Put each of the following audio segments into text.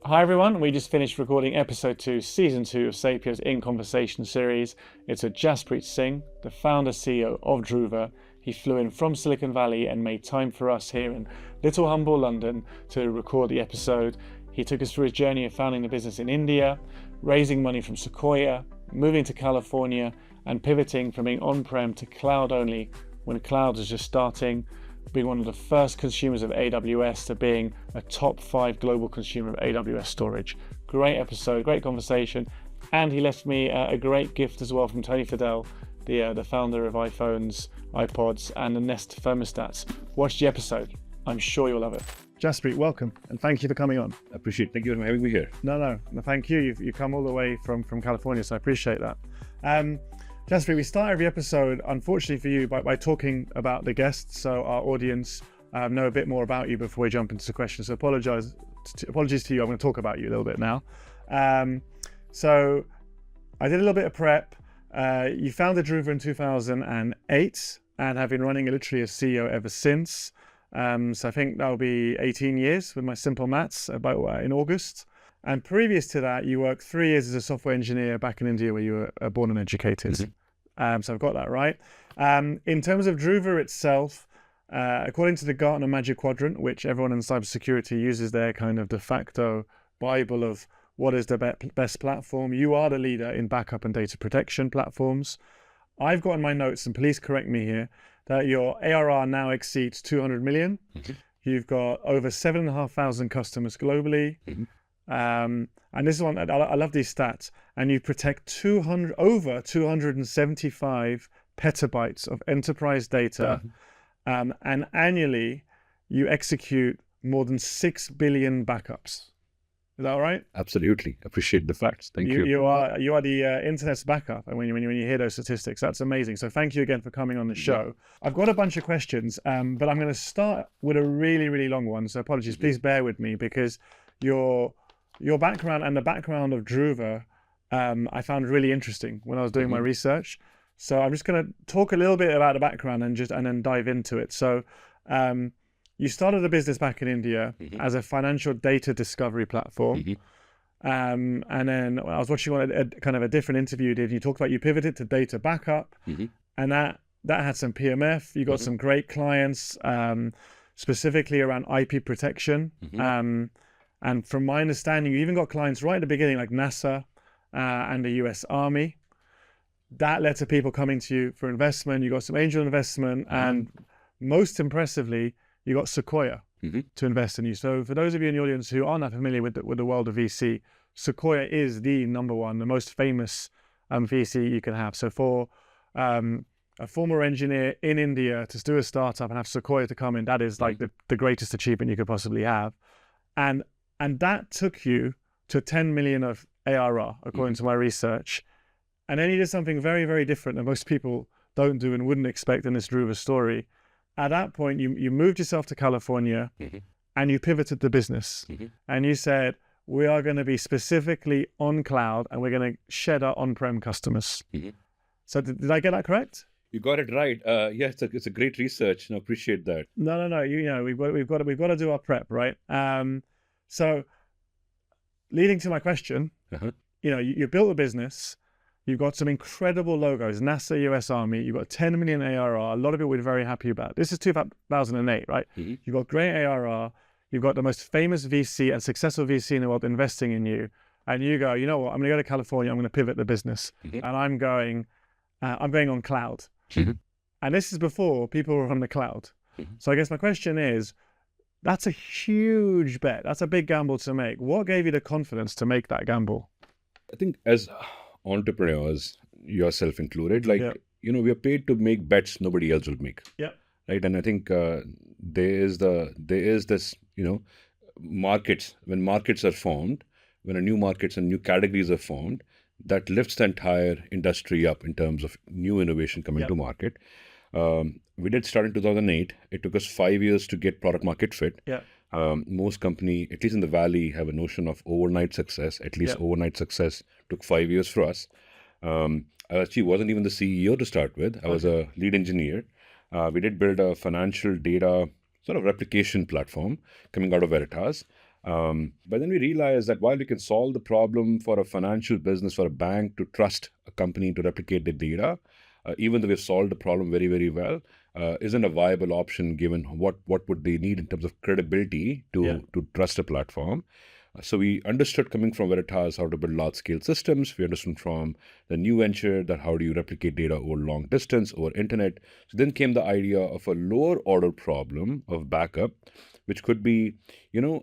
Hi everyone, we just finished recording episode 2, season 2 of Sapio's In Conversation series. It's a Jaspreet Singh, the founder CEO of Druva. He flew in from Silicon Valley and made time for us here in little humble London to record the episode. He took us through his journey of founding the business in India, raising money from Sequoia, moving to California, and pivoting from being on-prem to cloud only when cloud was just starting, being one of the first consumers of AWS to being a top 5 global consumer of AWS storage. Great episode, great conversation, and he left me a great gift as well from Tony Fadell, the founder of iPhones, iPods, and the Nest thermostats. Watch the episode. I'm sure you'll love it. Jaspreet, welcome, and thank you for coming on. I appreciate it. Thank you for having me here. No, thank you. You've come all the way from California, so I appreciate that. Jaspreet, we start every episode, unfortunately for you, by talking about the guests, so our audience know a bit more about you before we jump into the questions. So apologies to you. I'm going to talk about you a little bit now. So I did a little bit of prep. You founded Druva in 2008 and have been running it literally as CEO ever since. So I think that'll be 18 years with my simple maths about in August. And previous to that, you worked 3 years as a software engineer back in India where you were born and educated. Mm-hmm. So I've got that right. In terms of Druva itself, according to the Gartner Magic Quadrant, which everyone in cybersecurity uses their kind of de facto Bible of what is the best platform, you are the leader in backup and data protection platforms. I've got in my notes, and please correct me here, that your ARR now exceeds 200 million. Mm-hmm. You've got over 7,500 customers globally. Mm-hmm. And this is one, I love these stats, and you protect over 275 petabytes of enterprise data. And annually you execute more than 6 billion backups. Is that all right? Absolutely. Appreciate the facts. Thank you. You are the internet's backup. And when you hear those statistics, that's amazing. So thank you again for coming on the show. I've got a bunch of questions, but I'm going to start with a really, really long one. So apologies, please bear with me, because your background and the background of Druva, I found really interesting when I was doing my research. So I'm just going to talk a little bit about the background and then dive into it. So you started a business back in India as a financial data discovery platform. And then I was watching a kind of a different interview you did. You talked about you pivoted to data backup, and that had some PMF. You got some great clients, specifically around IP protection. And from my understanding, you even got clients right at the beginning, like NASA and the US Army. That led to people coming to you for investment. You got some angel investment, and most impressively, you got Sequoia to invest in you. So for those of you in the audience who aren't that familiar with the world of VC, Sequoia is the number one, the most famous VC you can have. So for a former engineer in India to do a startup and have Sequoia to come in, that is like the greatest achievement you could possibly have. And that took you to 10 million of ARR, according to my research. And then you did something very, very different that most people don't do and wouldn't expect in this Druva story. At that point, you moved yourself to California and you pivoted the business. And you said, we are going to be specifically on cloud and we're going to shed our on-prem customers. So did I get that correct? You got it right. Yeah, it's a great research. I appreciate that. No. We've got to do our prep, right? So, leading to my question, you built a business, you've got some incredible logos, NASA, US Army, you've got 10 million ARR, a lot of it we're very happy about. This is 2008, right? You've got great ARR, you've got the most famous VC and successful VC in the world investing in you, and you go, you know what, I'm going to go to California, I'm going to pivot the business, and I'm going on cloud. And this is before people were on the cloud. So I guess my question is, that's a huge bet. That's a big gamble to make. What gave you the confidence to make that gamble? I think as entrepreneurs, yourself included, we are paid to make bets nobody else will make. Right. And I think there is this, markets, when markets are formed, when a new markets and new categories are formed, that lifts the entire industry up in terms of new innovation coming to market. We did start in 2008. It took us 5 years to get product market fit. Most company, at least in the Valley, have a notion of overnight success. At least overnight success took 5 years for us. I actually wasn't even the CEO to start with. I was a lead engineer. We did build a financial data sort of replication platform coming out of Veritas. But then we realized that while we can solve the problem for a financial business, for a bank to trust a company to replicate the data, even though we've solved the problem very, very well, isn't a viable option given what would they need in terms of credibility to trust a platform. So we understood, coming from Veritas, how to build large-scale systems. We understood from the new venture that how do you replicate data over long distance, over internet. So then came the idea of a lower order problem of backup, which could be,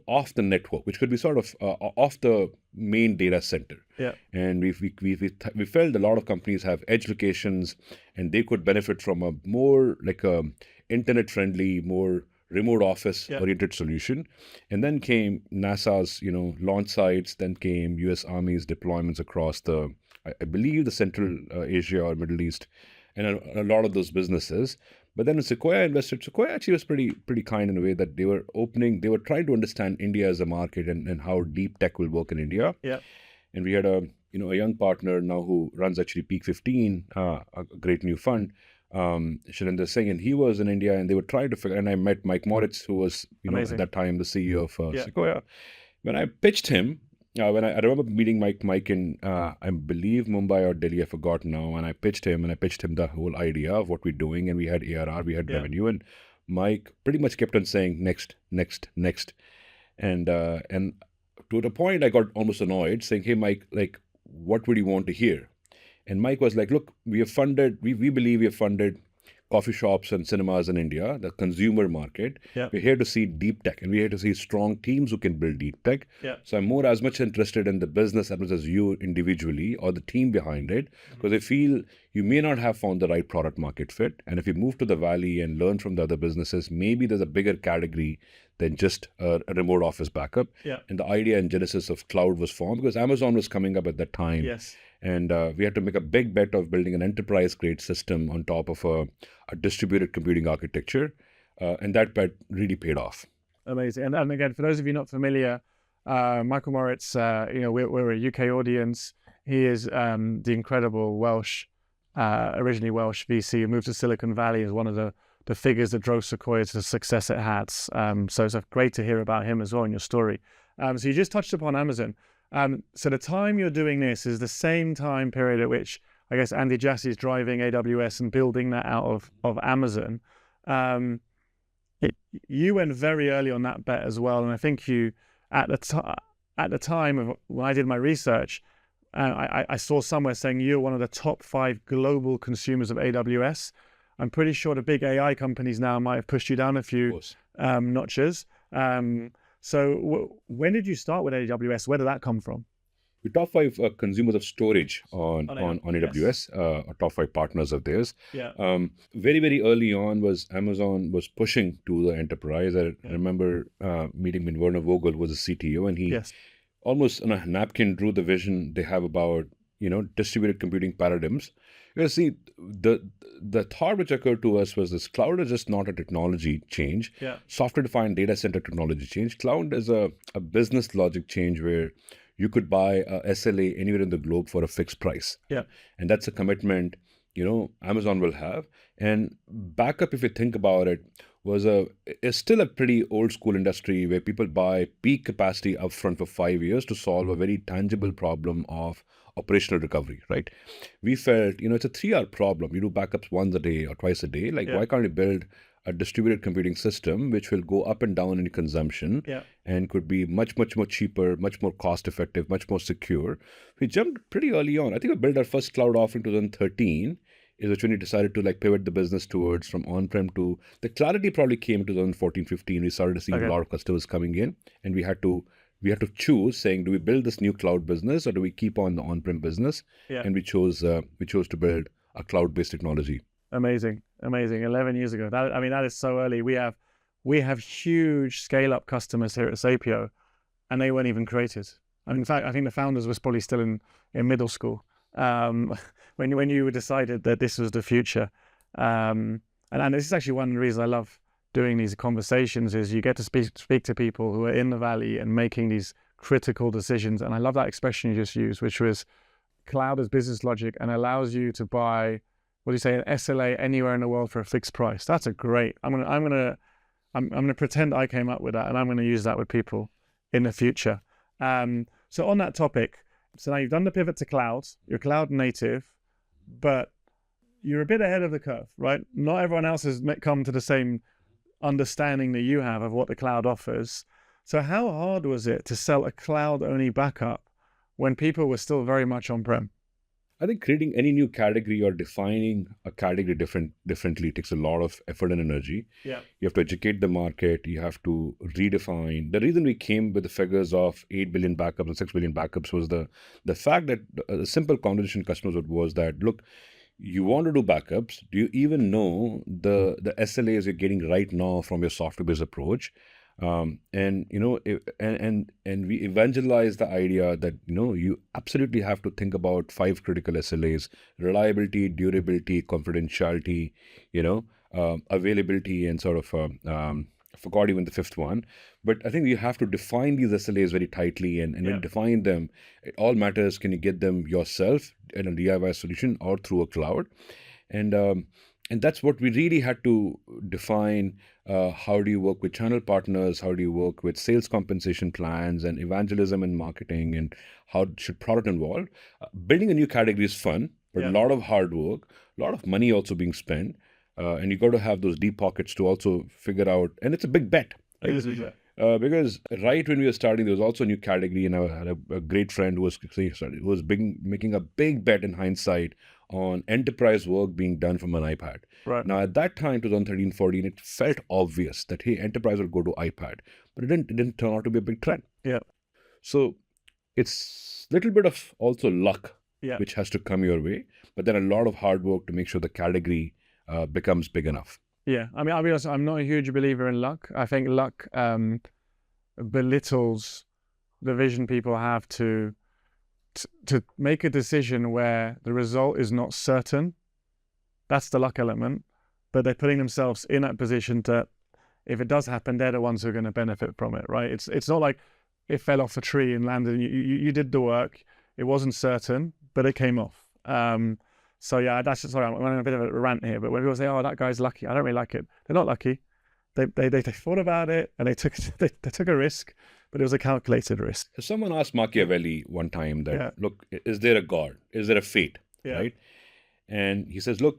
off the network, which could be sort of off the main data center. Yeah. And we felt a lot of companies have edge locations, and they could benefit from a more like a internet-friendly, more remote office-oriented solution. And then came NASA's, launch sites. Then came U.S. Army's deployments across I believe, the Central Asia or Middle East, and a lot of those businesses. But then when Sequoia invested, Sequoia actually was pretty kind in a way that they were trying to understand India as a market and how deep tech will work in India. Yeah. And we had a young partner now who runs actually Peak 15, a great new fund, Shirinder Singh, and he was in India, and they were trying to figure. And I met Mike Moritz, who was at that time the CEO of Sequoia. When I pitched him, I remember meeting Mike in I believe Mumbai or Delhi, I forgot now, and I pitched him the whole idea of what we're doing, and we had ARR, we had revenue, and Mike pretty much kept on saying next, and to the point I got almost annoyed, saying, "Hey Mike, like, what would you want to hear?" And Mike was like, "Look, we believe we have funded coffee shops and cinemas in India, the consumer market. Yeah. We're here to see deep tech, and we're here to see strong teams who can build deep tech. Yeah. So I'm as much interested in the business as much as you individually or the team behind it, because I feel you may not have found the right product market fit. And if you move to the Valley and learn from the other businesses, maybe there's a bigger category than just a remote office backup." Yeah. And the idea and genesis of cloud was formed because Amazon was coming up at that time. Yes. And we had to make a big bet of building an enterprise-grade system on top of a distributed computing architecture. And that bet really paid off. Amazing. And again, for those of you not familiar, Michael Moritz, we're a UK audience. He is the incredible originally Welsh VC who moved to Silicon Valley as one of the figures that drove Sequoia to the success it had. So it's great to hear about him as well in your story. So you just touched upon Amazon. So the time you're doing this is the same time period at which I guess Andy Jassy is driving AWS and building that out of Amazon. You went very early on that bet as well, and I think you at the time of when I did my research, I saw somewhere saying you're one of the top 5 global consumers of AWS. I'm pretty sure the big AI companies now might have pushed you down a few notches. So when did you start with AWS? Where did that come from? The top 5 consumers of storage on AWS, yes. Are top 5 partners of theirs. Yeah. Very, very early on Amazon was pushing to the enterprise. I remember meeting with Werner Vogel, who was the CTO, and he almost on a napkin drew the vision they have about distributed computing paradigms. You see, the thought which occurred to us was this: cloud is just not a technology change. Yeah. Software-defined data center technology change. Cloud is a business logic change where you could buy a SLA anywhere in the globe for a fixed price. Yeah. And that's a commitment, Amazon will have. And backup, if you think about it, is still a pretty old school industry where people buy peak capacity upfront for 5 years to solve a very tangible problem of operational recovery, right? We felt, it's a 3-hour problem. You do backups once a day or twice a day. Why can't you build a distributed computing system which will go up and down in consumption and could be much, much more cheaper, much more cost effective, much more secure? We jumped pretty early on. I think we built our first cloud offering in 2013, is which when we decided to pivot the business towards from on-prem to the clarity probably came in 2014, 15. We started to see a lot of customers coming in, and we had to choose, saying, do we build this new cloud business or do we keep on the on-prem business? And we chose to build a cloud-based technology. Amazing. 11 years ago. That is so early. We have huge scale-up customers here at Sapio, and they weren't even created. In fact, I think the founders was probably still in middle school when you decided that this was the future. And this is actually one of the reasons I love doing these conversations, is you get to speak to people who are in the Valley and making these critical decisions. And I love that expression you just used, which was cloud as business logic and allows you to buy, what do you say, an SLA anywhere in the world for a fixed price. That's a great. I'm gonna pretend I came up with that, and I'm gonna use that with people. in the future. So on that topic, so now you've done the pivot to cloud, you're cloud native, but you're a bit ahead of the curve, right? Not everyone else has come to the same understanding that you have of what the cloud offers. So how hard was it to sell a cloud-only backup when people were still very much on-prem? I think creating any new category or defining a category differently takes a lot of effort and energy. Yeah. You have to educate the market. You have to redefine. The reason we came with the figures of 8 billion backups and 6 billion backups was the fact that the simple conversation customers was that, look, you want to do backups. Do you even know the SLAs you're getting right now from your software-based approach? And we evangelize the idea that you absolutely have to think about 5 critical SLAs: reliability, durability, confidentiality, availability, and sort of forgot even the 5th one. But I think you have to define these SLAs very tightly, and when you define them, it all matters. Can you get them yourself in a DIY solution or through a cloud? And that's what we really had to define. How do you work with channel partners? How do you work with sales compensation plans and evangelism and marketing? And how should product involve? Building a new category is fun, but a lot of hard work, a lot of money also being spent. And you got to have those deep pockets to also figure out. And it's a big bet. Right? It is a big bet. Because right when we were starting, there was also a new category, and I had a great friend who was making a big bet in hindsight on enterprise work being done from an iPad. Right. Now, at that time, 2013-14, it felt obvious that, hey, enterprise will go to iPad, but it didn't turn out to be a big trend. Yeah. So it's a little bit of also luck, Yeah. which has to come your way, but then a lot of hard work to make sure the category becomes big enough. Yeah, I mean, I'll be honest, I'm not a huge believer in luck. I think luck belittles the vision people have to make a decision where the result is not certain. That's the luck element, but they're putting themselves in that position that if it does happen, they're the ones who are going to benefit from it, right? It's not like it fell off a tree and landed. You did the work. It wasn't certain, but it came off. So yeah, that's just, sorry, I'm on a bit of a rant here, but when people say, "Oh, that guy's lucky," I don't really like it. They're not lucky. They thought about it and they took a risk, but it was a calculated risk. So someone asked Machiavelli one time that, look, is there a God? Is there a fate? Yeah. Right? And he says, look,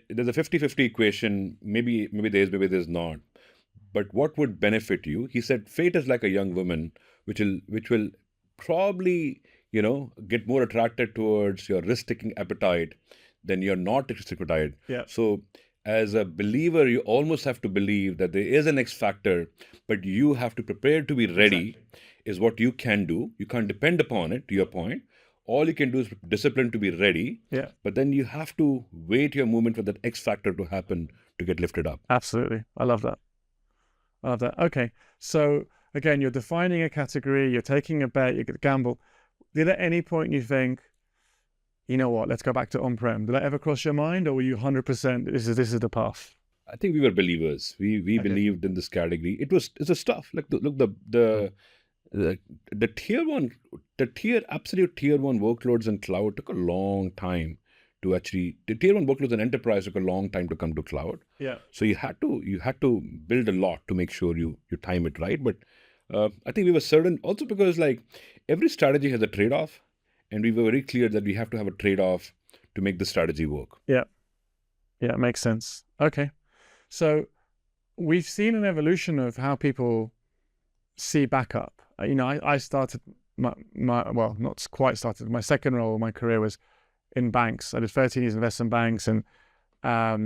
there's a 50-50 equation. Maybe there is, maybe there's not. But what would benefit you? He said, fate is like a young woman, which will probably, get more attracted towards your risk-taking appetite than your not risk-taking appetite. Yeah. So as a believer, you almost have to believe that there is an X factor, but you have to prepare to be ready. Exactly. Is what you can do. You can't depend upon it, to your point. All you can do is discipline to be ready. Yeah. But then you have to wait your moment for that X factor to happen to get lifted up. Absolutely. I love that. Okay. So again, you're defining a category, you're taking a bet, you could gamble. Did at any point you think, you know what, let's go back to on-prem? Did that ever cross your mind, or were you 100% this is the path? I think we were believers. We believed in this category. It's a stuff. Like the tier one, absolute tier one workloads in cloud took a long time to actually. The tier one workloads in enterprise took a long time to come to cloud. Yeah. So you had to build a lot to make sure you time it right. But I think we were certain also because like every strategy has a trade-off. And we were very clear that we have to have a trade-off to make the strategy work. Yeah. Yeah, it makes sense. Okay. So we've seen an evolution of how people see backup. I started my not quite started. My second role of my career was in banks. I did 13 years in investment banks, and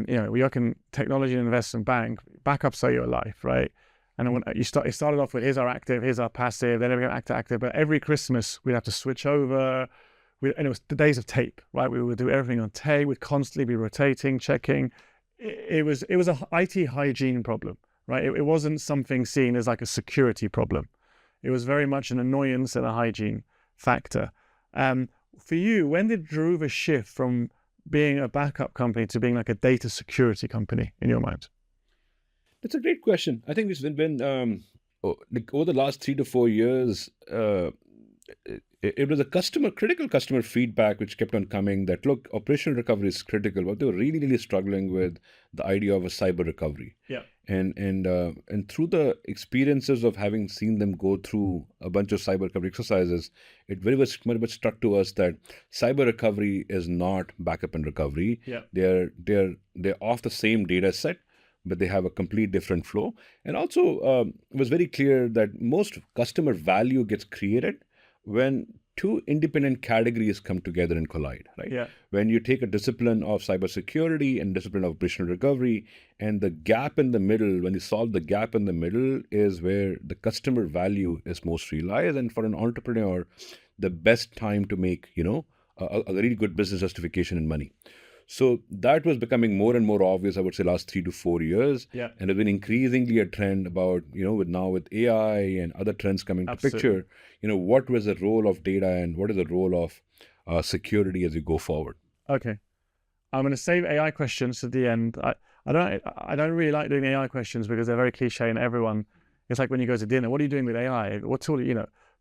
we work in technology and investment bank. Backups are your life, right? And when it started off with here's our active, here's our passive, then everything active. But every Christmas we'd have to switch over. And it was the days of tape, right? We would do everything on tape. We'd constantly be rotating, checking. It was a IT hygiene problem, right? It wasn't something seen as like a security problem. It was very much an annoyance and a hygiene factor. For you, when did Druva shift from being a backup company to being like a data security company in your mind? That's a great question. I think it's been over the last 3 to 4 years, it was a critical customer feedback which kept on coming that, look, operational recovery is critical, but they were really, really struggling with the idea of a cyber recovery. Yeah. And through the experiences of having seen them go through a bunch of cyber recovery exercises, it very much struck to us that cyber recovery is not backup and recovery. Yeah. They're off the same data set, but they have a complete different flow. And also, it was very clear that most customer value gets created when two independent categories come together and collide, right? Yeah. When you take a discipline of cybersecurity and discipline of operational recovery, and the gap in the middle, when you solve the gap in the middle, is where the customer value is most realized. And for an entrepreneur, the best time to make, a really good business justification and money. So that was becoming more and more obvious, I would say, last 3 to 4 years. Yeah. And it's been increasingly a trend about, with AI and other trends coming to picture, what was the role of data and what is the role of security as we go forward? Okay. I'm going to save AI questions to the end. I don't really like doing AI questions because they're very cliche and everyone, it's like when you go to dinner, what are you doing with AI? What tool,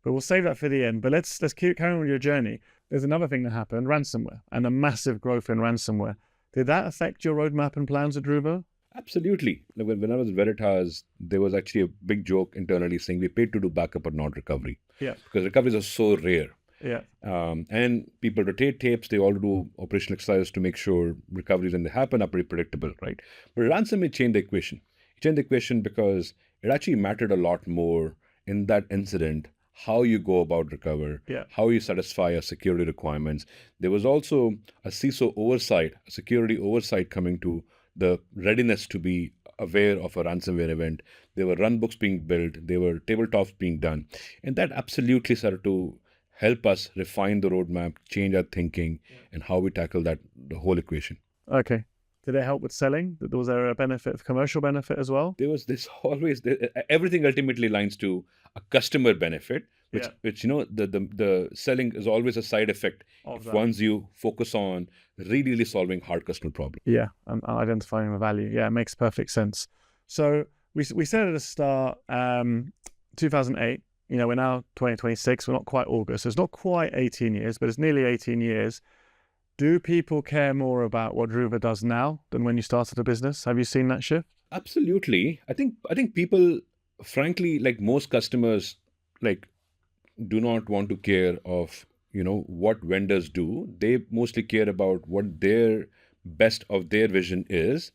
but we'll save that for the end. But let's carry on with your journey. There's another thing that happened, ransomware, and the massive growth in ransomware. Did that affect your roadmap and plans at Druva? Absolutely. When I was at Veritas, there was actually a big joke internally saying we paid to do backup but not recovery. Yeah. Because recoveries are so rare. Yeah. And people rotate tapes. They all do operational exercises to make sure recoveries, when they happen, are pretty predictable, right? But ransomware changed the equation. It changed the equation because it actually mattered a lot more in that incident how you go about recover, how you satisfy your security requirements. There was also a CISO oversight, a security oversight coming to the readiness to be aware of a ransomware event. There were runbooks being built, there were tabletops being done. And that absolutely started to help us refine the roadmap, change our thinking, and how we tackle the whole equation. Okay. Did it help with selling? Was there a benefit, commercial benefit as well? There was this always, everything ultimately lines to a customer benefit, which the selling is always a side effect if once you focus on really solving hard customer problems. Yeah, and identifying the value. Yeah, it makes perfect sense. So we said at the start, 2008, we're now 2026, we're not quite August. It's not quite 18 years, but it's nearly 18 years. Do people care more about what Druva does now than when you started a business? Have you seen that shift? Absolutely. I think people, frankly, like most customers, do not want to care of, what vendors do. They mostly care about what their best of their vision is.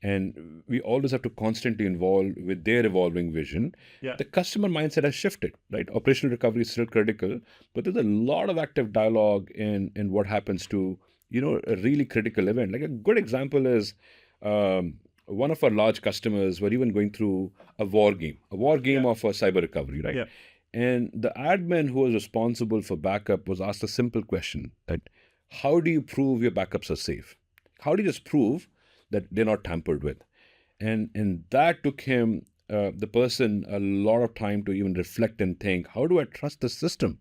And we always have to constantly involve with their evolving vision. Yeah. The customer mindset has shifted, right? Operational recovery is still critical, but there's a lot of active dialogue in what happens to, a really critical event. Like a good example is one of our large customers were even going through a war game of a cyber recovery, right? Yeah. And the admin who was responsible for backup was asked a simple question that, how do you prove your backups are safe? How do you just prove that they're not tampered with? And that took him, the person, a lot of time to even reflect and think, how do I trust the system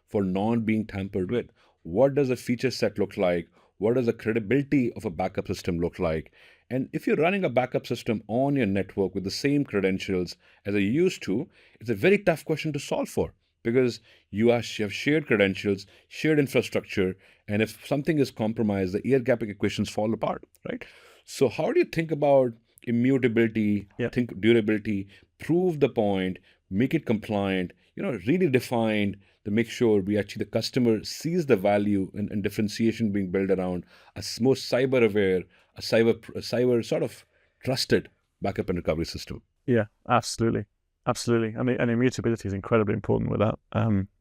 for not being tampered with? What does a feature set look like? What does the credibility of a backup system look like? And if you're running a backup system on your network with the same credentials as I used to, it's a very tough question to solve for, because you have shared credentials, shared infrastructure, and if something is compromised, the air gapping equations fall apart, right? So how do you think about immutability, think durability, prove the point, make it compliant, really defined to make sure the customer sees the value and differentiation being built around a more cyber aware, a cyber sort of trusted backup and recovery system. Yeah, absolutely. Absolutely. And immutability is incredibly important with that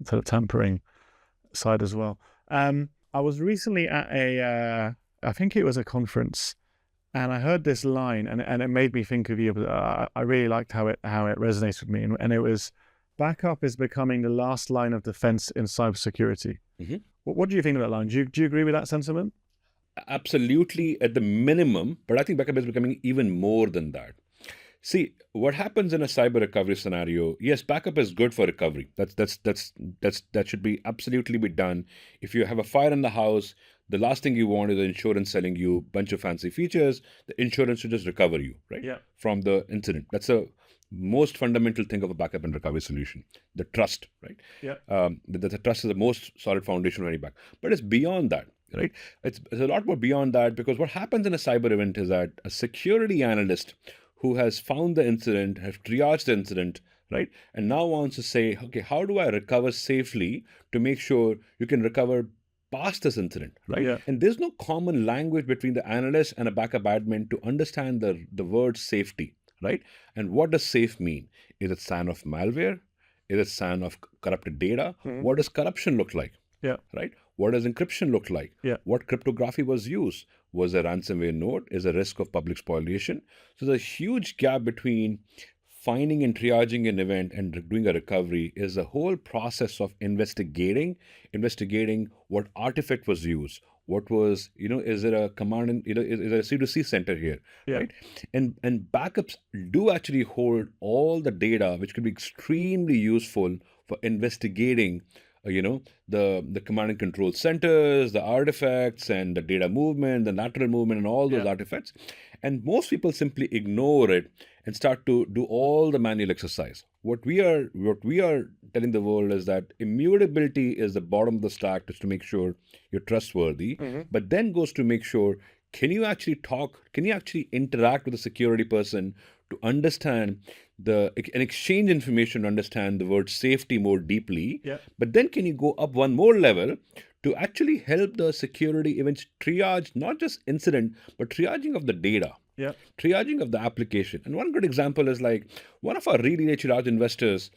sort of tampering side as well. I was recently at I think it was a conference, and I heard this line, and it made me think of you. But I really liked how it resonates with me, and it was, backup is becoming the last line of defense in cybersecurity. Mm-hmm. What do you think of that line? Do you agree with that sentiment? Absolutely, at the minimum, but I think backup is becoming even more than that. See, what happens in a cyber recovery scenario? Yes, backup is good for recovery. That should be absolutely be done. If you have a fire in the house, the last thing you want is the insurance selling you a bunch of fancy features. The insurance should just recover you, right? Yeah. From the incident. That's a most fundamental thing of a backup and recovery solution, the trust, right? Yeah. The trust is the most solid foundation of any backup. But it's beyond that, right? It's a lot more beyond that, because what happens in a cyber event is that a security analyst who has found the incident, has triaged the incident, right, and now wants to say, okay, how do I recover safely to make sure you can recover past this incident, right? Yeah. And there's no common language between the analyst and a backup admin to understand the word safety, right? And what does safe mean? Is it sign of malware? Is it sign of corrupted data? What does corruption look like? Yeah. Right? What does encryption look like? Yeah. What cryptography was used? Was a ransomware node? Is a risk of public spoliation? So there's a huge gap between finding and triaging an event and doing a recovery. Is the whole process of investigating what artifact was used. What was, is there a command, is there a C2C center here, right? And backups do actually hold all the data, which could be extremely useful for investigating the command and control centers, the artifacts, and the data movement, the lateral movement, and all those artifacts. And most people simply ignore it and start to do all the manual exercise. What we are telling the world is that immutability is the bottom of the stack, just to make sure you're trustworthy, but then goes to make sure, can you actually interact with a security person to understand and exchange information to understand the word safety more deeply. But then can you go up one more level to actually help the security events triage not just incident, but triaging of the data, triaging of the application. And one good example is like one of our really large investors,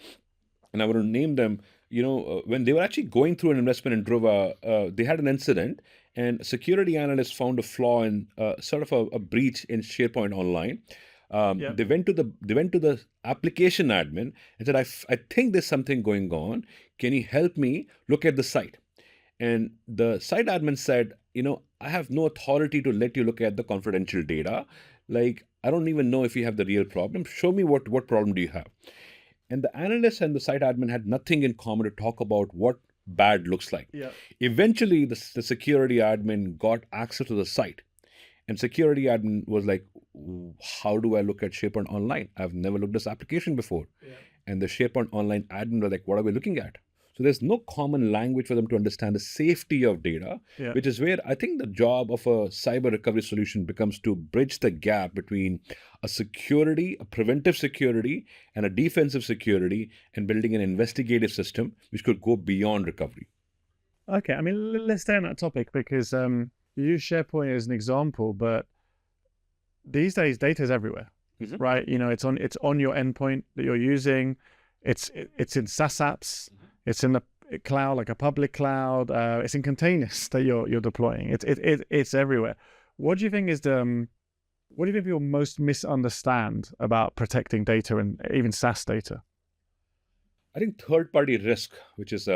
and I want to name them, when they were actually going through an investment in Druva, they had an incident, and security analysts found a flaw in sort of a breach in SharePoint Online. They went to the application admin and said, I think there's something going on. Can you help me look at the site? And the site admin said, I have no authority to let you look at the confidential data. Like, I don't even know if you have the real problem. Show me what problem do you have? And the analyst and the site admin had nothing in common to talk about what bad looks like. Eventually, the security admin got access to the site. And security admin was like, how do I look at SharePoint Online? I've never looked at this application before. And the SharePoint Online admin was like, what are we looking at? So there's no common language for them to understand the safety of data, which is where I think the job of a cyber recovery solution becomes to bridge the gap between a preventive security, and a defensive security, and building an investigative system which could go beyond recovery. Okay, I mean, let's stay on that topic, because you use SharePoint as an example, but these days data is everywhere, right? It's on your endpoint that you're using. It's in SaaS apps. It's in the cloud, like a public cloud. It's in containers that you're deploying. It's everywhere. What do you think people most misunderstand about protecting data, and even SaaS data? I think third-party risk, which is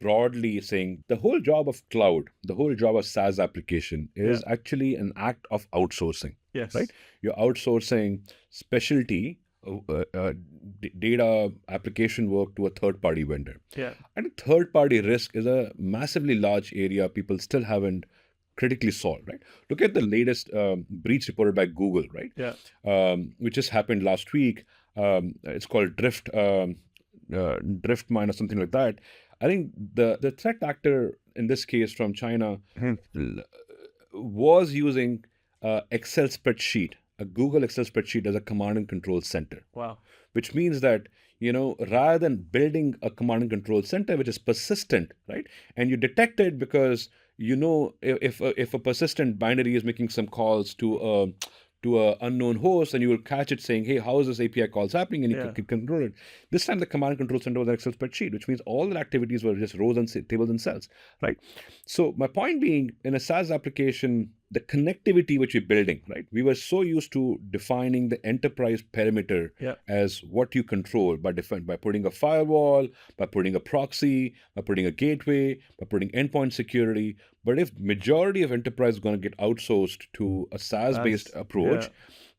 broadly saying the whole job of cloud, the whole job of SaaS application is actually an act of outsourcing. Right? You're outsourcing specialty data application work to a third-party vendor. And third-party risk is a massively large area people still haven't critically solved, right? Look at the latest breach reported by Google, right? Which just happened last week. It's called Driftmine or something like that. I think the threat actor in this case from China was using Excel spreadsheet, a Google Excel spreadsheet as a command and control center. Wow. Which means that, rather than building a command and control center which is persistent, right? And you detect it because if a persistent binary is making some calls to a unknown host, and you will catch it saying, hey, how is this API calls happening? And you can control it. This time the command and control center was an Excel spreadsheet, which means all the activities were just rows and tables and cells, right? So my point being, in a SaaS application, the connectivity which we're building, right? We were so used to defining the enterprise perimeter as what you control by putting a firewall, by putting a proxy, by putting a gateway, by putting endpoint security. But if majority of enterprise is going to get outsourced to a SaaS-based approach,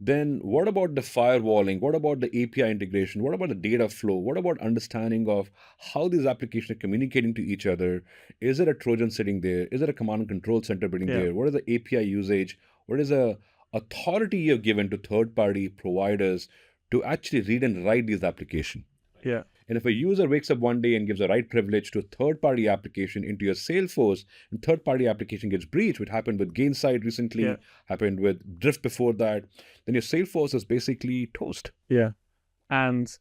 then what about the firewalling? What about the API integration? What about the data flow? What about understanding of how these applications are communicating to each other? Is there a Trojan sitting there? Is there a command and control center sitting there? What is the API usage? What is the authority you've given to third-party providers to actually read and write these applications. Yeah. And if a user wakes up one day and gives a write privilege to a third-party application into your Salesforce, and third-party application gets breached, which happened with Gainsight recently, happened with Drift before that, then your Salesforce is basically toast. Yeah. And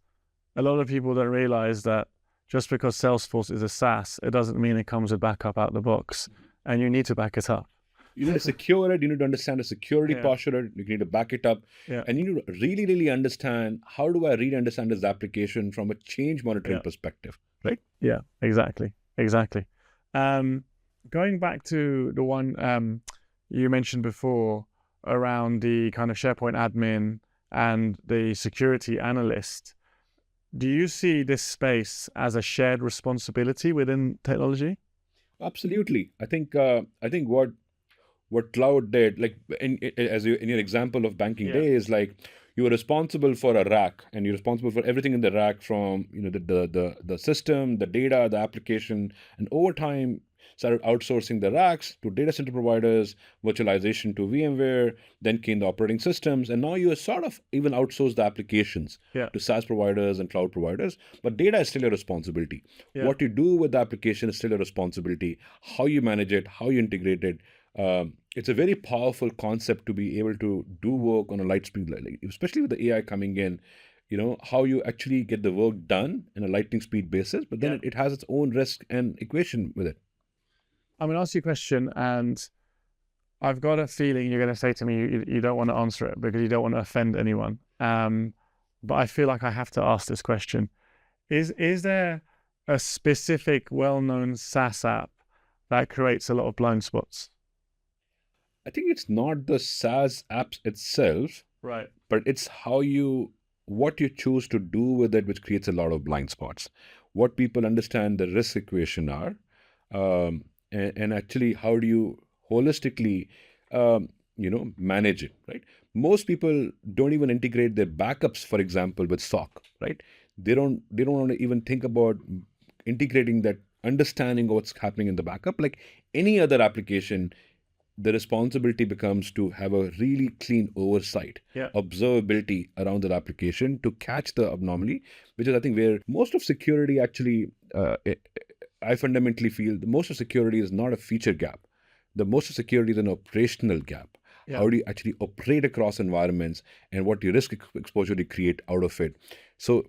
a lot of people don't realize that just because Salesforce is a SaaS, it doesn't mean it comes with backup out the box. And you need to back it up. You need to secure it. You need to understand the security posture. You need to back it up. And you need to really, really understand, how do I really understand this application from a change monitoring perspective, right? Yeah, exactly. Going back to the one you mentioned before around the kind of SharePoint admin and the security analyst, do you see this space as a shared responsibility within technology? Absolutely. I think what cloud did, like in your example of banking day, is like you were responsible for a rack, and you're responsible for everything in the rack, from the system, the data, the application, and over time started outsourcing the racks to data center providers, virtualization to VMware, then came the operating systems, and now you sort of even outsource the applications to SaaS providers and cloud providers. But data is still your responsibility. What you do with the application is still your responsibility. How you manage it, how you integrate it. It's a very powerful concept to be able to do work on a light speed, especially with the AI coming in. How you actually get the work done in a lightning speed basis, but then it has its own risk and equation with it. I'm going to ask you a question, and I've got a feeling you're going to say to me you don't want to answer it because you don't want to offend anyone. But I feel like I have to ask this question. Is there a specific well-known SaaS app that creates a lot of blind spots? I think it's not the SaaS apps itself, right? But it's what you choose to do with it, which creates a lot of blind spots. What people understand the risk equation are, and actually how do you holistically, manage it, right? Most people don't even integrate their backups, for example, with SOC, right? They don't want to even think about integrating that understanding of what's happening in the backup. Like any other application, the responsibility becomes to have a really clean oversight, observability around that application to catch the anomaly, which is, I think, where most of security actually, I fundamentally feel most of security is not a feature gap. The most of security is an operational gap. How do you actually operate across environments, and what your risk exposure you create out of it? So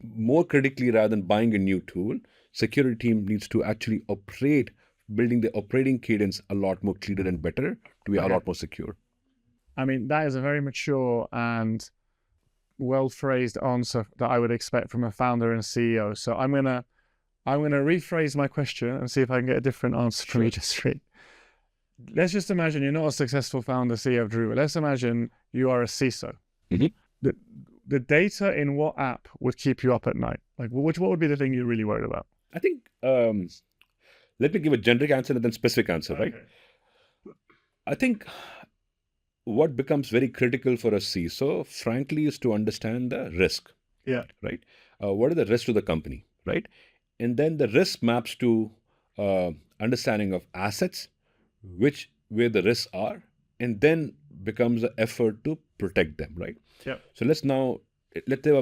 more critically, rather than buying a new tool, security team needs to actually operate, building the operating cadence a lot more cleaner and better to be a lot more secure. I mean, that is a very mature and well-phrased answer that I would expect from a founder and CEO. So I'm gonna rephrase my question and see if I can get a different answer from you, Jaspreet. Let's just imagine you're not a successful founder, CEO of Druva. Let's imagine you are a CISO. Mm-hmm. The data in what app would keep you up at night? Like, what would be the thing you're really worried about? I think, let me give a generic answer and then specific answer, right? I think what becomes very critical for a CISO, frankly, is to understand the risk. Right? What are the risks to the company, right? And then the risk maps to understanding of assets, where the risks are, and then becomes an effort to protect them, right? So let's have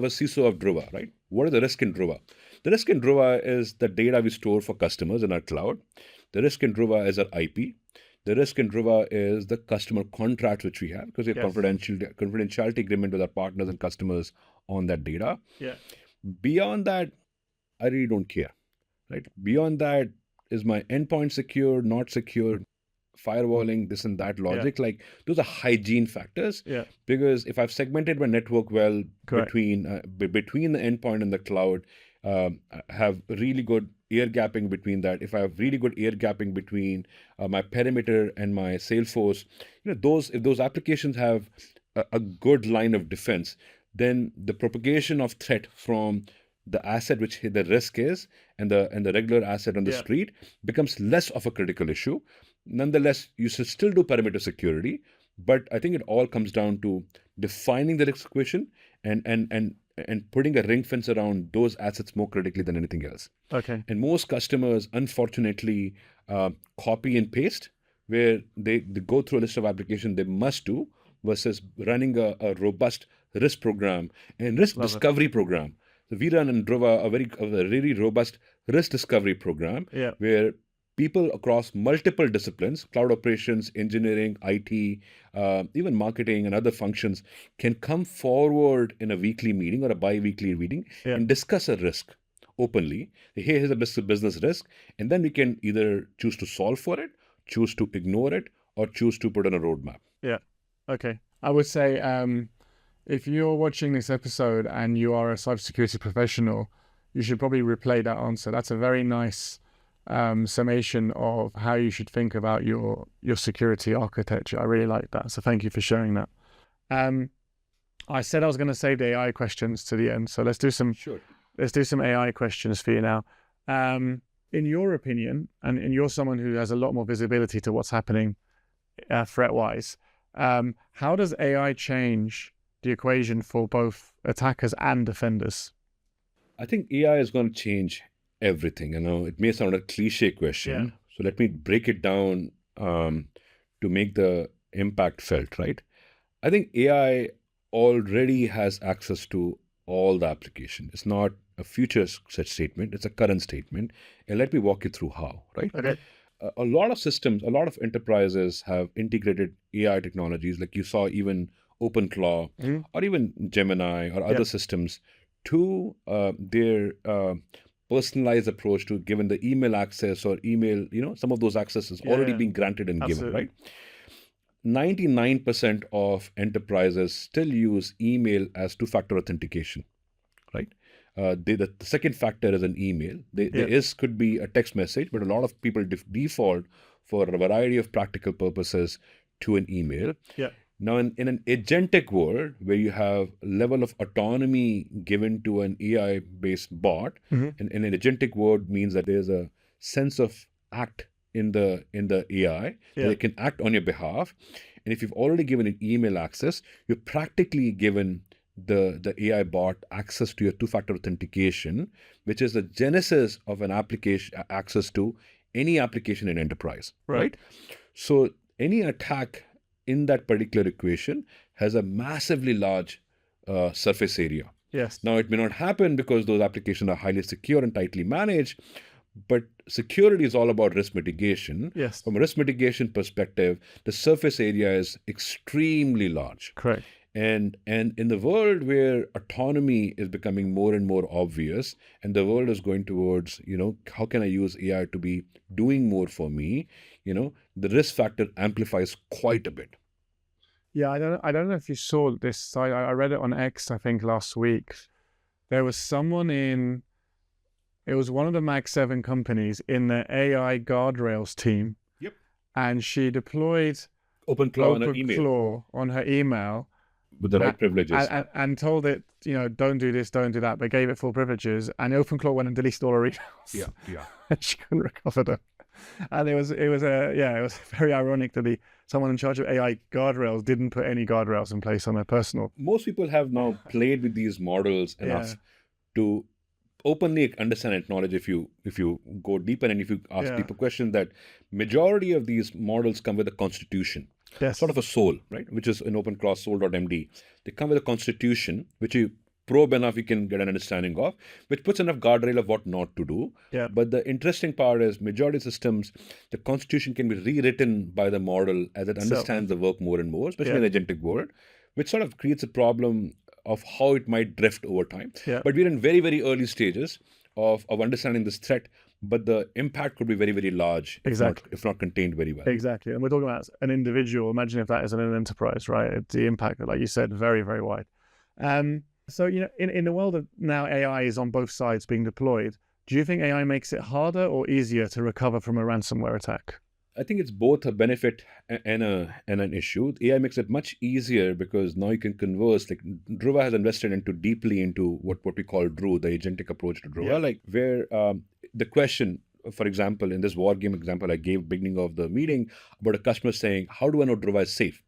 a CISO of Druva, right? What are the risks in Druva? The risk in Druva is the data we store for customers in our cloud. The risk in Druva is our IP. The risk in Druva is the customer contracts which we have, because we have confidentiality agreement with our partners and customers on that data. Beyond that, I really don't care, right? Beyond that, is my endpoint secure, not secure, firewalling, this and that logic. Like those are hygiene factors. Because if I've segmented my network well between the endpoint and the cloud, have really good air gapping between that. If I have really good air gapping between my perimeter and my Salesforce, if those applications have a good line of defense, then the propagation of threat from the asset which the risk is and the regular asset on the street becomes less of a critical issue. Nonetheless, you should still do perimeter security, but I think it all comes down to defining the risk equation and putting a ring fence around those assets more critically than anything else. And most customers, unfortunately, copy and paste, where they go through a list of applications they must do, versus running a robust risk program and risk discovery program. So we run in Druva a really robust risk discovery program where people across multiple disciplines, cloud operations, engineering, IT, even marketing and other functions can come forward in a weekly meeting or a bi-weekly meeting and discuss a risk openly. Here's a business risk, and then we can either choose to solve for it, choose to ignore it, or choose to put on a roadmap. Yeah. Okay. I would say if you're watching this episode and you are a cybersecurity professional, you should probably replay that answer. That's a very nice summation of how you should think about your security architecture. I really like that. So thank you for sharing that. I said I was going to save the AI questions to the end. So let's do some AI questions for you now. In your opinion, and you're someone who has a lot more visibility to what's happening threat-wise, how does AI change the equation for both attackers and defenders? I think AI is going to change everything. It may sound a cliche question, so let me break it down to make the impact felt, right? I think AI already has access to all the application. It's not a future such statement, it's a current statement. And let me walk you through how, right? Okay. A lot of systems, a lot of enterprises have integrated AI technologies, like you saw even OpenClaw or even Gemini or other systems to their personalized approach to given the email access or email, some of those accesses already being granted and given, right? 99% of enterprises still use email as two-factor authentication, right? The second factor is an email. There could be a text message, but a lot of people default for a variety of practical purposes to an email. Now, in an agentic world where you have a level of autonomy given to an AI-based bot, and an agentic world means that there's a sense of act in the AI that it can act on your behalf. And if you've already given an email access, you're practically given the AI bot access to your two-factor authentication, which is the genesis of an application access to any application in enterprise, right? So any attack in that particular equation has a massively large surface area. Now, it may not happen because those applications are highly secure and tightly managed, but security is all about risk mitigation. From a risk mitigation perspective, the surface area is extremely large. Correct. And in the world where autonomy is becoming more and more obvious, and the world is going towards, how can I use AI to be doing more for me? The risk factor amplifies quite a bit. Yeah, I don't know if you saw this. I read it on X, I think, last week. There was someone it was one of the Mag 7 companies in the AI guardrails team. And she deployed OpenClaw on her email. With the right privileges. And told it, don't do this, don't do that, but gave it full privileges. And OpenClaw went and deleted all her emails. And she couldn't recover them. And it was very ironic that someone in charge of AI guardrails didn't put any guardrails in place on their personal. Most people have now played with these models enough to openly understand and acknowledge, if you go deeper and if you ask deeper questions, that majority of these models come with a constitution. Sort of a soul, right? Which is in OpenClaw soul.md. They come with a constitution, which you probe enough, you can get an understanding of, which puts enough guardrail of what not to do. But the interesting part is majority systems, the constitution can be rewritten by the model as it understands the work more and more, especially in the agentic world, which sort of creates a problem of how it might drift over time. But we're in very, very early stages of understanding this threat, but the impact could be very, very large, if not contained very well. Exactly. And we're talking about an individual. Imagine if that is in an enterprise, right? The impact, like you said, very, very wide. So, in the world of now, AI is on both sides being deployed. Do you think AI makes it harder or easier to recover from a ransomware attack? I think it's both a benefit and an issue. AI makes it much easier because now you can converse. Like Druva has invested deeply into what we call Druva, the agentic approach to Druva, like where the question, for example, in this war game example I gave beginning of the meeting about a customer saying, how do I know Druva is safe?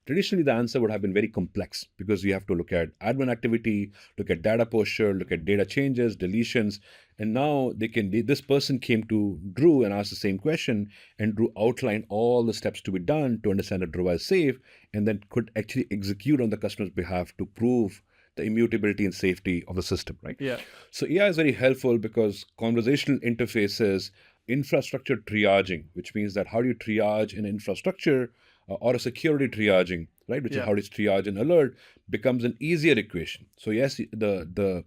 Traditionally, the answer would have been very complex because you have to look at admin activity, look at data posture, look at data changes, deletions. And now this person came to Drew and asked the same question, and Drew outlined all the steps to be done to understand that Druva is safe, and then could actually execute on the customer's behalf to prove the immutability and safety of the system, right? Yeah. So AI is very helpful because conversational interfaces, infrastructure triaging, which means that how do you triage an infrastructure or a security triaging, right? Which is how do you triage an alert, becomes an easier equation. So yes, the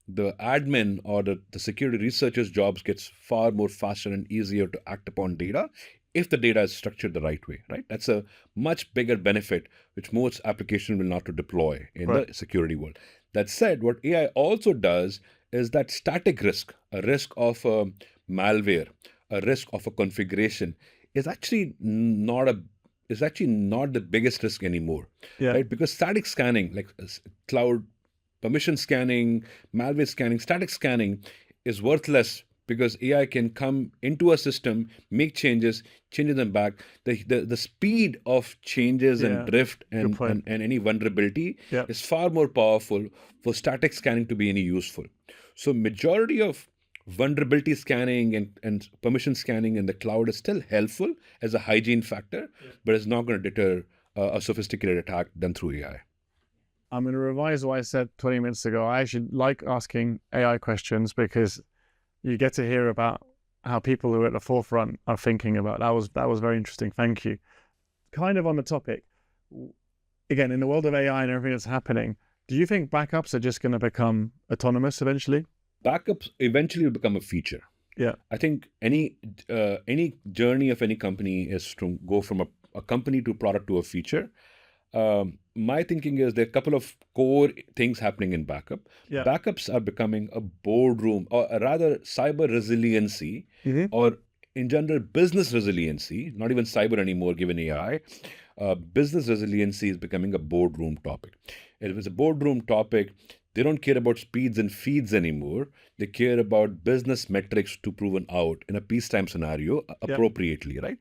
admin or the security researcher's jobs gets far more faster and easier to act upon data if the data is structured the right way, right? That's a much bigger benefit, which most applications will not to deploy in the security world. That said, what AI also does is that static risk, a risk of malware, a risk of a configuration, is actually not the biggest risk anymore, right? Because static scanning, like cloud permission scanning, malware scanning, static scanning is worthless because AI can come into a system, make changes them back. The speed of changes and drift and any vulnerability is far more powerful for static scanning to be any useful. So majority of vulnerability scanning and permission scanning in the cloud is still helpful as a hygiene factor, but it's not going to deter a sophisticated attack done through AI. I'm going to revise what I said 20 minutes ago. I actually like asking AI questions because you get to hear about how people who are at the forefront are thinking about. That was very interesting. Thank you. Kind of on the topic, again, in the world of AI and everything that's happening, do you think backups are just going to become autonomous eventually? Backups eventually will become a feature. Yeah. I think any journey of any company is to go from a company to product to a feature. My thinking is there are a couple of core things happening in backup. Backups are becoming a boardroom, or rather cyber resiliency, or in general business resiliency, not even cyber anymore given AI. Business resiliency is becoming a boardroom topic. If it's a boardroom topic, they don't care about speeds and feeds anymore. They care about business metrics to proven out in a peacetime scenario appropriately, right?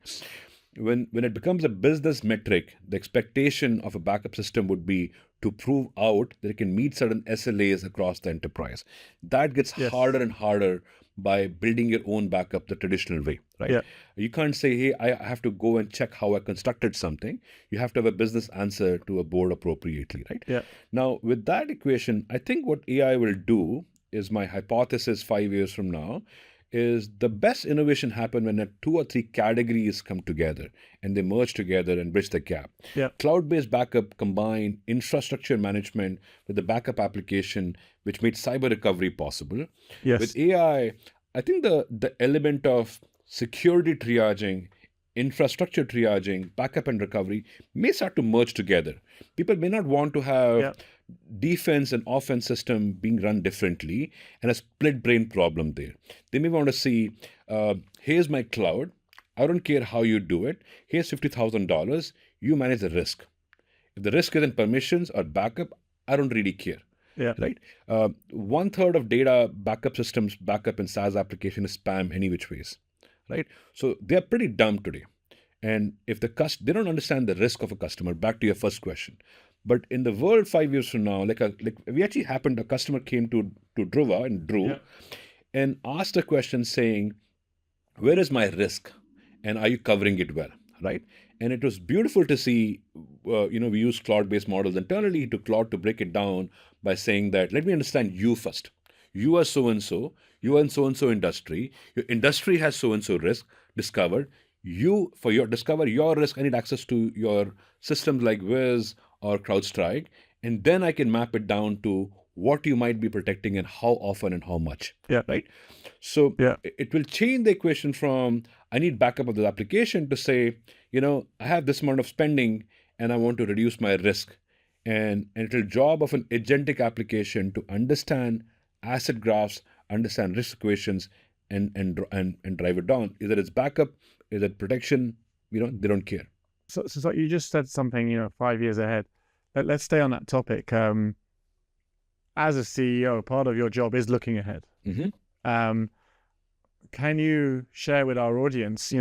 When it becomes a business metric, the expectation of a backup system would be to prove out that it can meet certain SLAs across the enterprise. That gets harder and harder by building your own backup the traditional way, right? You can't say, hey, I have to go and check how I constructed something. You have to have a business answer to a board appropriately, right? Now, with that equation, I think what AI will do is, my hypothesis 5 years from now, is the best innovation happen when 2 or 3 categories come together and they merge together and bridge the gap. Cloud-based backup combine infrastructure management with the backup application, which made cyber recovery possible. With AI, I think the element of security triaging, infrastructure triaging, backup and recovery may start to merge together. People may not want to have defense and offense system being run differently and a split brain problem there. They may want to see, here's my cloud. I don't care how you do it. Here's $50,000. You manage the risk. If the risk isn't permissions or backup, I don't really care. Right. 1/3 of data backup systems, backup and SaaS application is spam any which ways. Right. So they're pretty dumb today. And if they don't understand the risk of a customer, back to your first question. But in the world 5 years from now, like we actually happened, a customer came to Druva and Drew and asked a question saying, where is my risk? And are you covering it well? Right. And it was beautiful to see, we use cloud-based models internally. He took Claude to break it down by saying that, let me understand you first. You are so-and-so, you are in so-and-so industry. Your industry has so-and-so risk discovered. Discover your risk, I need access to your systems like Wiz or CrowdStrike, and then I can map it down to what you might be protecting and how often and how much, right? So it will change the equation from, I need backup of the application, to say, I have this amount of spending and I want to reduce my risk. And it will job of an agentic application to understand asset graphs, understand risk equations, and drive it down. Either it's backup, either protection, they don't care. So you just said something, 5 years ahead. Let's stay on that topic. As a CEO, part of your job is looking ahead. Can you share with our audience,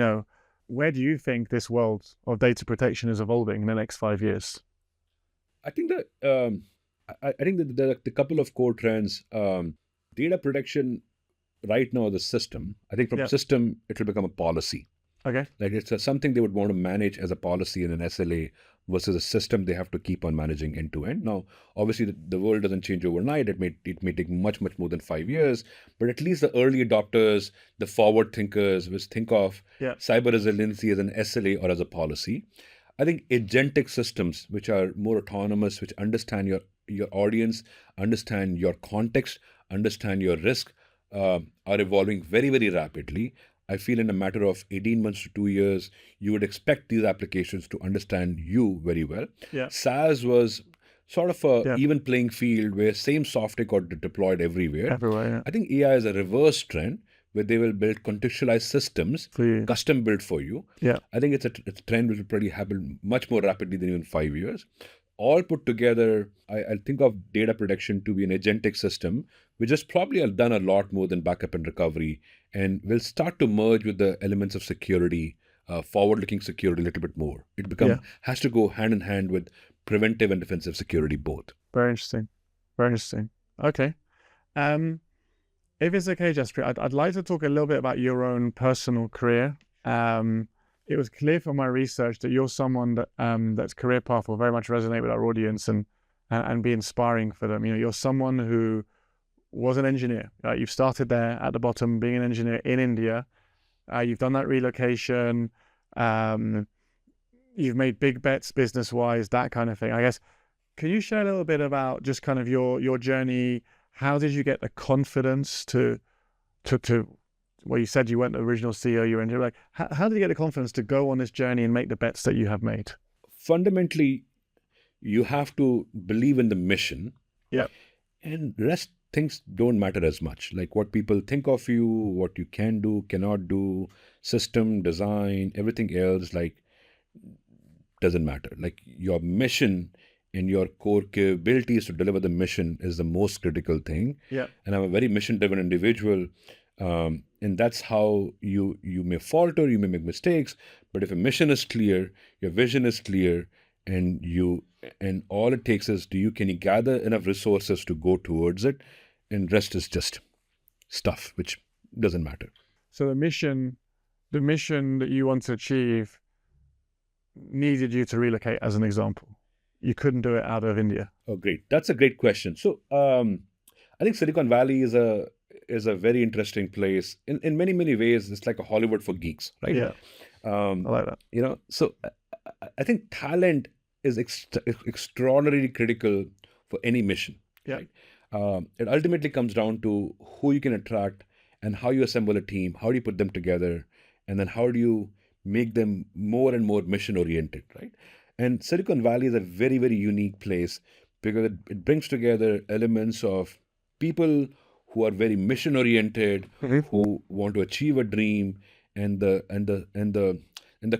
Where do you think this world of data protection is evolving in the next 5 years? I think that I think that the couple of core trends, data protection right now, the system. I think from system it will become a policy. Okay. Like it's something they would want to manage as a policy in an SLA versus a system they have to keep on managing end to end. Now, obviously, the world doesn't change overnight. It may take much more than 5 years. But at least the early adopters, the forward thinkers, which think of cyber resiliency as an SLA or as a policy. I think agentic systems, which are more autonomous, which understand your audience, understand your context, understand your risk, are evolving very, very rapidly. I feel in a matter of 18 months to 2 years, you would expect these applications to understand you very well. SaaS was sort of a even playing field where same software got deployed everywhere. I think AI is a reverse trend where they will build contextualized systems, custom built for you. I think it's a trend which will probably happen much more rapidly than even 5 years. All put together, I think of data protection to be an agentic system, which has probably done a lot more than backup and recovery, and will start to merge with the elements of security, forward-looking security a little bit more. It has to go hand in hand with preventive and defensive security both. Very interesting. Very interesting. Okay. If it's okay, Jaspreet, I'd like to talk a little bit about your own personal career. It was clear from my research that you're someone that that's career path will very much resonate with our audience and be inspiring for them. You know, you're someone who was an engineer. You've started there at the bottom, being an engineer in India. You've done that relocation. You've made big bets business-wise, that kind of thing. I guess, can you share a little bit about just kind of your journey? How did you get the confidence to well, you said you weren't the original CEO, you were engineer. Like, how did you get the confidence to go on this journey and make the bets that you have made? Fundamentally, you have to believe in the mission. And rest things don't matter as much. Like what people think of you, what you can do, cannot do, system, design, everything else, like, doesn't matter. Like your mission and your core capabilities to deliver the mission is the most critical thing. And I'm a very mission-driven individual. And that's how you may falter, you may make mistakes, but if a mission is clear, your vision is clear, and all it takes is can you gather enough resources to go towards it, and rest is just stuff which doesn't matter. So the mission that you want to achieve needed you to relocate, as an example. You couldn't do it out of India. Oh, great. That's a great question. So I think Silicon Valley is a very interesting place. In many ways, it's like a Hollywood for geeks, right? I like that. You know, so I think talent is extraordinarily critical for any mission. Right? It ultimately comes down to who you can attract and how you assemble a team, how do you put them together, and then how do you make them more and more mission oriented, right? And Silicon Valley is a very, very unique place because it brings together elements of people who are very mission oriented, who want to achieve a dream, and the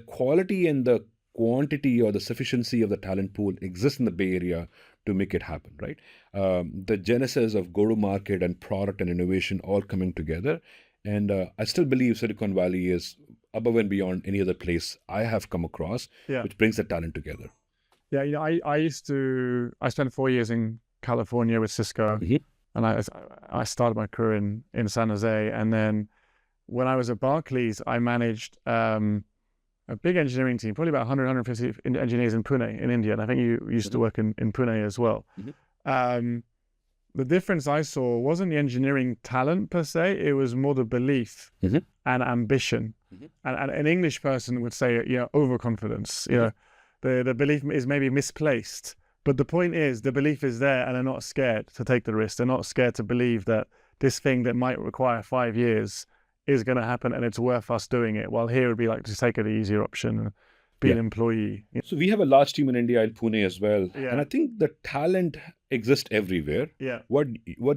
quality and the quantity or the sufficiency of the talent pool exists in the Bay Area to make it happen, right? The genesis of go-to-market and product and innovation all coming together. And I still believe Silicon Valley is above and beyond any other place I have come across, which brings the talent together. Yeah, you know, I spent 4 years in California with Cisco, and I started my career in San Jose. And then when I was at Barclays, I managed a big engineering team, probably about 100, 150 engineers in Pune, in India. And I think you used to work in Pune as well. The difference I saw wasn't the engineering talent per se, it was more the belief and ambition. And an English person would say, you know, overconfidence. You know, the belief is maybe misplaced. But the point is, the belief is there and they're not scared to take the risk. They're not scared to believe that this thing that might require 5 years is going to happen and it's worth us doing it. While here it would be like, just take the easier option and be an employee. So we have a large team in India, in Pune as well. And I think the talent exists everywhere. What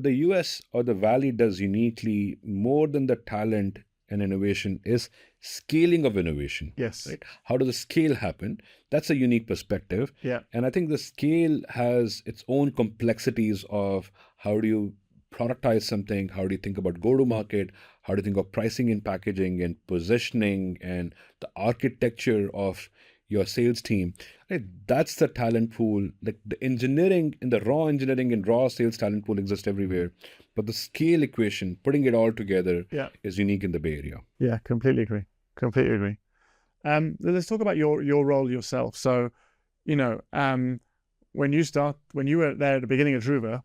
the US or the Valley does uniquely more than the talent and innovation is scaling of innovation. Right? How does the scale happen? That's a unique perspective. And I think the scale has its own complexities of how do you productize something? How do you think about go-to-market? How do you think of pricing and packaging and positioning and the architecture of your sales team? Right? That's the talent pool. Like the engineering and raw sales talent pool exists everywhere. But the scale equation, putting it all together, is unique in the Bay Area. Yeah, completely agree. Completely agree. Let's talk about your role yourself. So, when you were there at the beginning of Druva,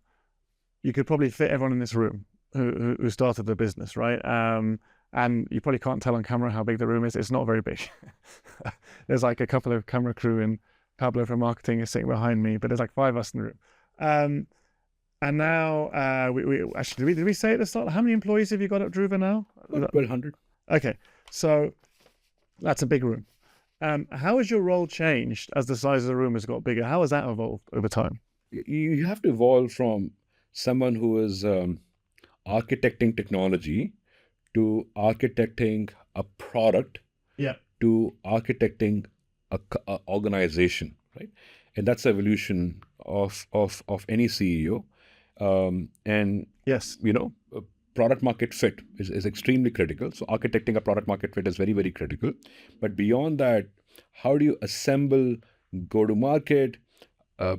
you could probably fit everyone in this room who started the business, right? And you probably can't tell on camera how big the room is. It's not very big. There's like a couple of camera crew, and Pablo from marketing is sitting behind me, but there's like 5 of us in the room. And now, we actually, did we say at the start, how many employees have you got at Druva now? 1,200. Okay, so that's a big room. How has your role changed as the size of the room has got bigger? How has that evolved over time? You have to evolve from someone who is architecting technology to architecting a product, to architecting a organization, right? And that's the evolution of any CEO. And yes, product market fit is extremely critical. So architecting a product market fit is very, very critical. But beyond that, how do you assemble go-to-market,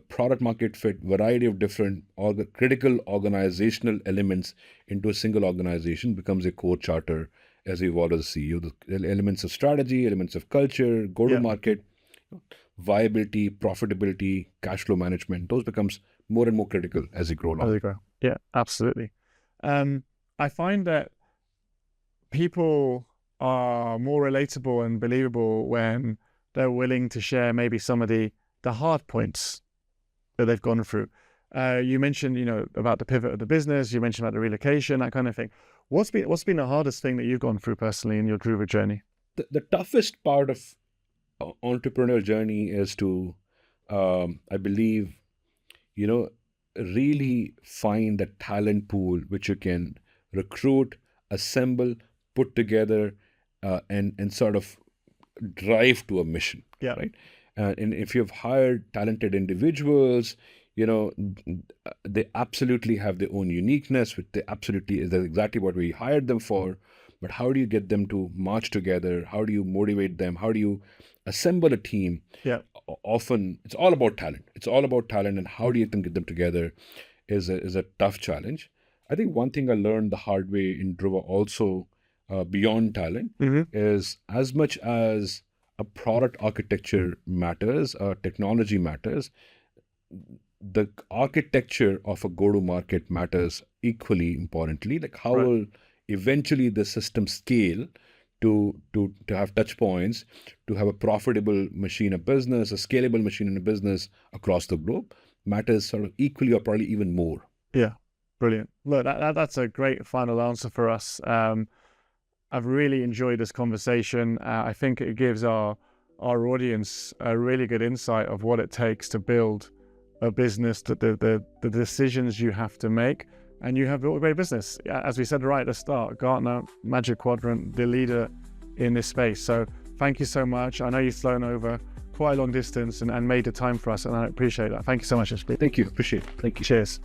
product market fit, variety of different critical organizational elements into a single organization becomes a core charter as you evolve as a CEO. The elements of strategy, elements of culture, go-to-market, viability, profitability, cash flow management, those becomes more and more critical as you grow along. As you grow. Yeah, absolutely. I find that people are more relatable and believable when they're willing to share maybe some of the hard points that they've gone through. You mentioned, about the pivot of the business. You mentioned about the relocation, that kind of thing. What's been the hardest thing that you've gone through personally in your Druva journey? The toughest part of entrepreneurial journey is to, I believe, really find the talent pool which you can recruit, assemble, put together, and sort of drive to a mission. Right. And if you've hired talented individuals, they absolutely have their own uniqueness, which that's exactly what we hired them for. But how do you get them to march together? How do you motivate them? How do you assemble a team? Often it's all about talent. And how do you get them together is a tough challenge. I think one thing I learned the hard way in Druva also, beyond talent, is as much as a product architecture matters, technology matters, the architecture of a go-to-market matters equally importantly. Like how will eventually the system scale to have touch points, to have a profitable machine of business, a scalable machine in a business across the globe matters sort of equally or probably even more. Yeah, brilliant. Look, that's a great final answer for us. I've really enjoyed this conversation. I think it gives our audience a really good insight of what it takes to build a business, the decisions you have to make, and you have built a great business. As we said right at the start, Gartner Magic Quadrant, the leader in this space. So thank you so much. I know you've flown over quite a long distance and made the time for us, and I appreciate that. Thank you so much, Jaspreet. Thank you. Appreciate it. Thank you. Cheers.